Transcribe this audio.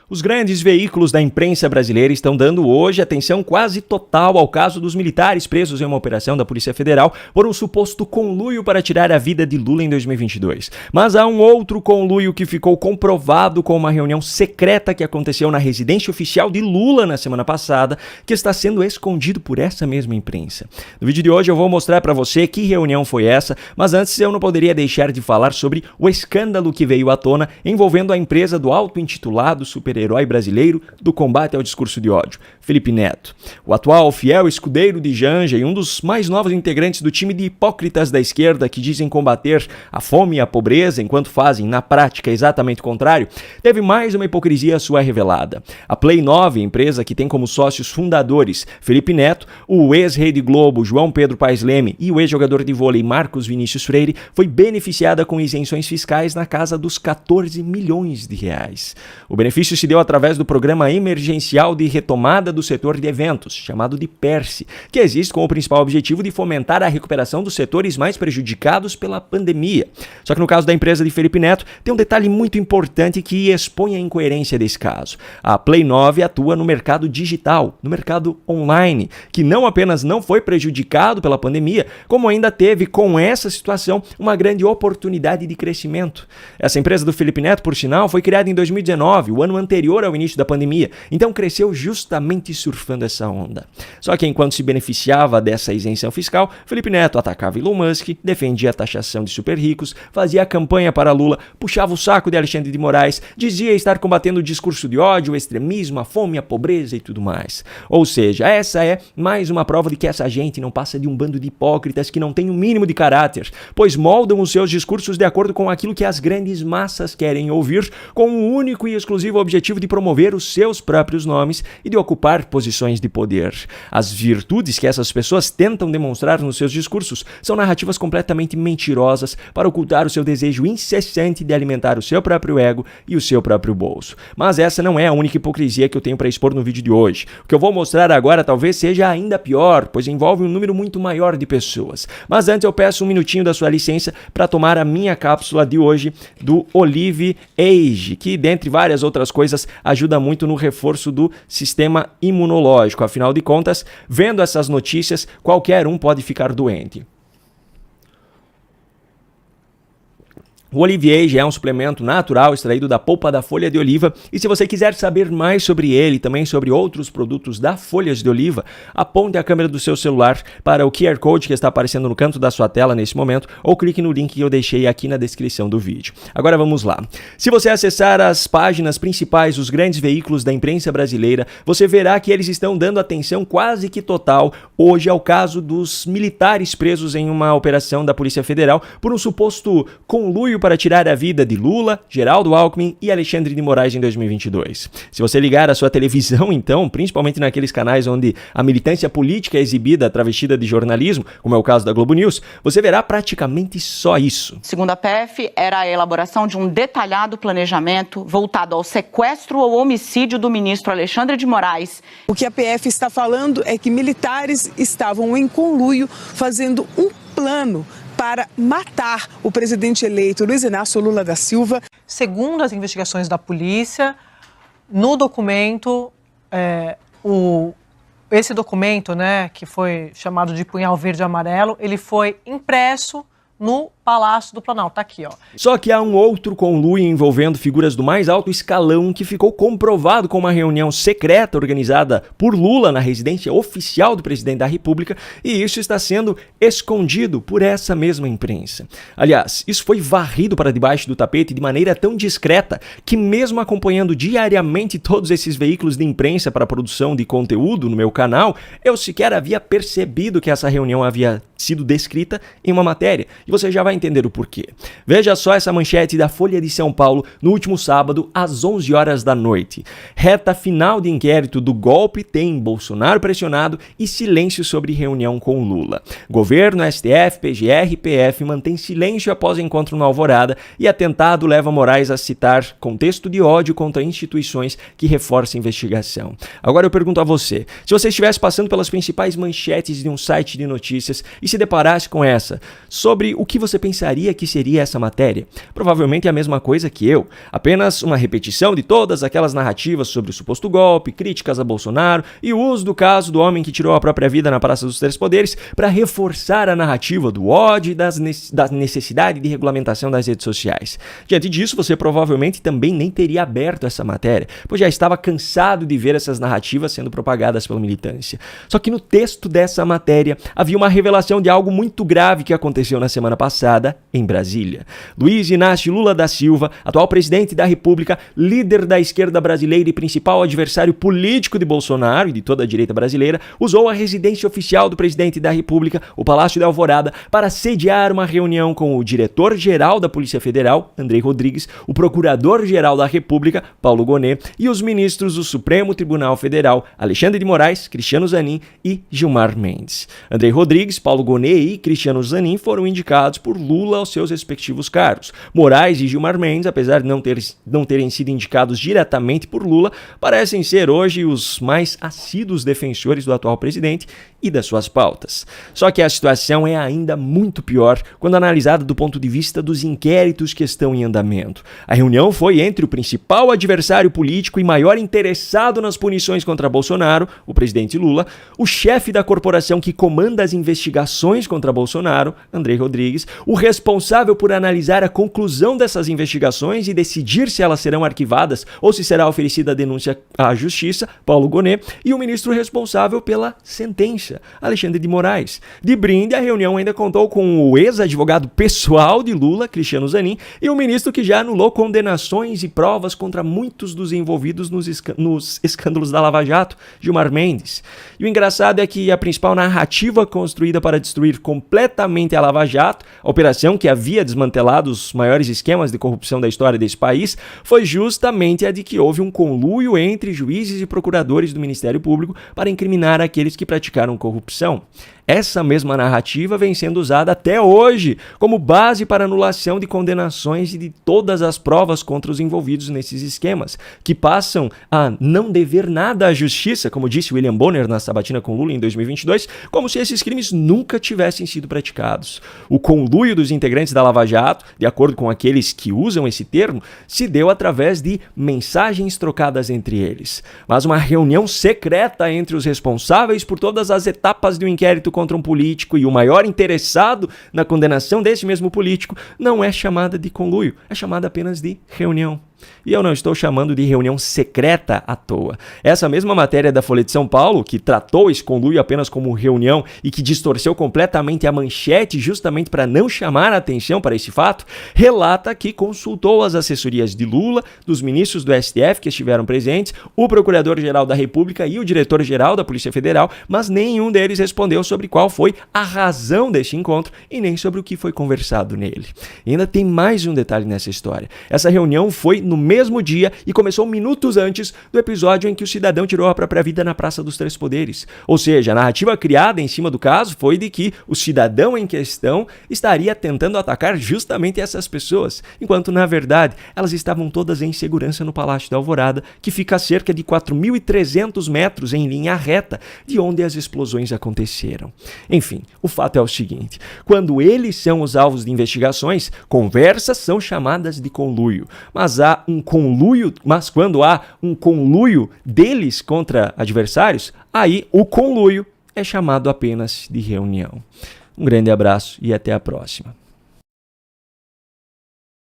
Os grandes veículos da imprensa brasileira estão dando hoje atenção quase total ao caso dos militares presos em uma operação da Polícia Federal por um suposto conluio para tirar a vida de Lula em 2022. Mas há um outro conluio que ficou comprovado com uma reunião secreta que aconteceu na residência oficial de Lula na semana passada, que está sendo escondido por essa mesma imprensa. No vídeo de hoje eu vou mostrar para você que reunião foi essa, mas antes eu não poderia deixar de falar sobre o escândalo que veio à tona envolvendo a empresa do auto-intitulado super-herói brasileiro do combate ao discurso de ódio, Felipe Neto. O atual fiel escudeiro de Janja e um dos mais novos integrantes do time de hipócritas da esquerda que dizem combater a fome e a pobreza enquanto fazem, na prática, exatamente o contrário, teve mais uma hipocrisia sua revelada. A Play 9, empresa que tem como sócios fundadores Felipe Neto, o ex-rei de Globo João Pedro Paes Leme e o ex-jogador de vôlei Marcos Vinícius Freire, foi beneficiada com isenções fiscais na casa dos 14 milhões de reais. O benefício se deu através do Programa Emergencial de Retomada do Setor de Eventos, chamado de PERSE, que existe com o principal objetivo de fomentar a recuperação dos setores mais prejudicados pela pandemia. Só que no caso da empresa de Felipe Neto, tem um detalhe muito importante que expõe a incoerência desse caso. A Play 9 atua no mercado digital, no mercado online, que não apenas não foi prejudicado pela pandemia, como ainda teve, com essa situação, uma grande oportunidade de crescimento. Essa empresa do Felipe Neto, por sinal, foi criada em 2019, o ano anterior ao início da pandemia, então cresceu justamente surfando essa onda. Só que enquanto se beneficiava dessa isenção fiscal, Felipe Neto atacava Elon Musk, defendia a taxação de super ricos, fazia campanha para Lula, puxava o saco de Alexandre de Moraes, dizia estar combatendo o discurso de ódio, o extremismo, a fome, a pobreza e tudo mais. Ou seja, essa é mais uma prova de que essa gente não passa de um bando de hipócritas que não tem o mínimo de caráter, pois moldam os seus discursos de acordo com aquilo que as grandes massas querem ouvir, com o único e exclusivo objetivo de promover os seus próprios nomes e de ocupar posições de poder. As virtudes que essas pessoas tentam demonstrar nos seus discursos são narrativas completamente mentirosas para ocultar o seu desejo incessante de alimentar o seu próprio ego e o seu próprio bolso. Mas essa não é a única hipocrisia que eu tenho para expor no vídeo de hoje. O que eu vou mostrar agora talvez seja ainda pior, pois envolve um número muito maior de pessoas. Mas antes eu peço um minutinho da sua licença para tomar a minha cápsula de hoje do Olive Age, que dentre várias outras coisas ajuda muito no reforço do sistema imunológico. Afinal de contas, vendo essas notícias, qualquer um pode ficar doente. O Olive Age é um suplemento natural extraído da polpa da folha de oliva e se você quiser saber mais sobre ele e também sobre outros produtos da folhas de oliva, aponte a câmera do seu celular para o QR Code que está aparecendo no canto da sua tela nesse momento ou clique no link que eu deixei aqui na descrição do vídeo. Agora vamos lá. Se você acessar as páginas principais dos grandes veículos da imprensa brasileira, você verá que eles estão dando atenção quase que total hoje ao caso dos militares presos em uma operação da Polícia Federal por um suposto conluio para tirar a vida de Lula, Geraldo Alckmin e Alexandre de Moraes em 2022. Se você ligar a sua televisão, então, principalmente naqueles canais onde a militância política é exibida travestida de jornalismo, como é o caso da Globo News, você verá praticamente só isso. Segundo a PF, era a elaboração de um detalhado planejamento voltado ao sequestro ou homicídio do ministro Alexandre de Moraes. O que a PF está falando é que militares estavam em conluio fazendo um plano para matar o presidente eleito Luiz Inácio Lula da Silva. Segundo as investigações da polícia, no documento, esse documento, né, que foi chamado de punhal verde e amarelo, ele foi impresso no Palácio do Planalto, tá aqui, ó. Só que há um outro conluio envolvendo figuras do mais alto escalão que ficou comprovado com uma reunião secreta organizada por Lula na residência oficial do presidente da República e isso está sendo escondido por essa mesma imprensa. Aliás, isso foi varrido para debaixo do tapete de maneira tão discreta que mesmo acompanhando diariamente todos esses veículos de imprensa para a produção de conteúdo no meu canal, eu sequer havia percebido que essa reunião havia sido descrita em uma matéria. E você já vai entender o porquê. Veja só essa manchete da Folha de São Paulo no último sábado, às 11 horas da noite. Reta final de inquérito do golpe tem Bolsonaro pressionado e silêncio sobre reunião com Lula. Governo, STF, PGR e PF mantém silêncio após encontro na Alvorada e atentado leva Moraes a citar contexto de ódio contra instituições que reforça a investigação. Agora eu pergunto a você, se você estivesse passando pelas principais manchetes de um site de notícias e se deparasse com essa, sobre o que você pensaria que seria essa matéria? Provavelmente a mesma coisa que eu, apenas uma repetição de todas aquelas narrativas sobre o suposto golpe, críticas a Bolsonaro e o uso do caso do homem que tirou a própria vida na Praça dos Três Poderes para reforçar a narrativa do ódio e da necessidade de regulamentação das redes sociais. Diante disso, você provavelmente também nem teria aberto essa matéria, pois já estava cansado de ver essas narrativas sendo propagadas pela militância. Só que no texto dessa matéria havia uma revelação de algo muito grave que aconteceu na semana passada em Brasília. Luiz Inácio Lula da Silva, atual presidente da República, líder da esquerda brasileira e principal adversário político de Bolsonaro e de toda a direita brasileira, usou a residência oficial do presidente da República, o Palácio da Alvorada, para sediar uma reunião com o diretor-geral da Polícia Federal, Andrei Rodrigues, o procurador-geral da República, Paulo Gonet, e os ministros do Supremo Tribunal Federal, Alexandre de Moraes, Cristiano Zanin e Gilmar Mendes. Andrei Rodrigues, Paulo Gonet e Cristiano Zanin foram indicados por Lula aos seus respectivos cargos. Moraes e Gilmar Mendes, apesar de não terem sido indicados diretamente por Lula, parecem ser hoje os mais assíduos defensores do atual presidente e das suas pautas. Só que a situação é ainda muito pior quando analisada do ponto de vista dos inquéritos que estão em andamento. A reunião foi entre o principal adversário político e maior interessado nas punições contra Bolsonaro, o presidente Lula, o chefe da corporação que comanda as investigações contra Bolsonaro, Andrei Rodrigues, o responsável por analisar a conclusão dessas investigações e decidir se elas serão arquivadas ou se será oferecida a denúncia à Justiça, Paulo Gonet, e o ministro responsável pela sentença, Alexandre de Moraes. De brinde, a reunião ainda contou com o ex-advogado pessoal de Lula, Cristiano Zanin, e o ministro que já anulou condenações e provas contra muitos dos envolvidos nos escândalos da Lava Jato, Gilmar Mendes. E o engraçado é que a principal narrativa construída para destruir completamente a Lava Jato, a operação que havia desmantelado os maiores esquemas de corrupção da história desse país, foi justamente a de que houve um conluio entre juízes e procuradores do Ministério Público para incriminar aqueles que praticaram corrupção. Essa mesma narrativa vem sendo usada até hoje como base para anulação de condenações e de todas as provas contra os envolvidos nesses esquemas, que passam a não dever nada à justiça, como disse William Bonner na sabatina com Lula em 2022, como se esses crimes nunca tivessem sido praticados. O conluio dos integrantes da Lava Jato, de acordo com aqueles que usam esse termo, se deu através de mensagens trocadas entre eles. Mas uma reunião secreta entre os responsáveis por todas as etapas do inquérito contra um político e o maior interessado na condenação desse mesmo político não é chamada de conluio, é chamada apenas de reunião. E eu não estou chamando de reunião secreta à toa. Essa mesma matéria da Folha de São Paulo, que tratou esse conluio apenas como reunião e que distorceu completamente a manchete justamente para não chamar a atenção para esse fato, relata que consultou as assessorias de Lula, dos ministros do STF que estiveram presentes, o Procurador-Geral da República e o Diretor-Geral da Polícia Federal, mas nenhum deles respondeu sobre qual foi a razão deste encontro e nem sobre o que foi conversado nele. E ainda tem mais um detalhe nessa história. Essa reunião foi no mesmo dia e começou minutos antes do episódio em que o cidadão tirou a própria vida na Praça dos Três Poderes. Ou seja, a narrativa criada em cima do caso foi de que o cidadão em questão estaria tentando atacar justamente essas pessoas, enquanto, na verdade, elas estavam todas em segurança no Palácio da Alvorada, que fica a cerca de 4.300 metros em linha reta de onde as explosões aconteceram. Enfim, o fato é o seguinte: quando eles são os alvos de investigações, conversas são chamadas de conluio, mas quando há um conluio deles contra adversários, aí o conluio é chamado apenas de reunião. Um grande abraço e até a próxima.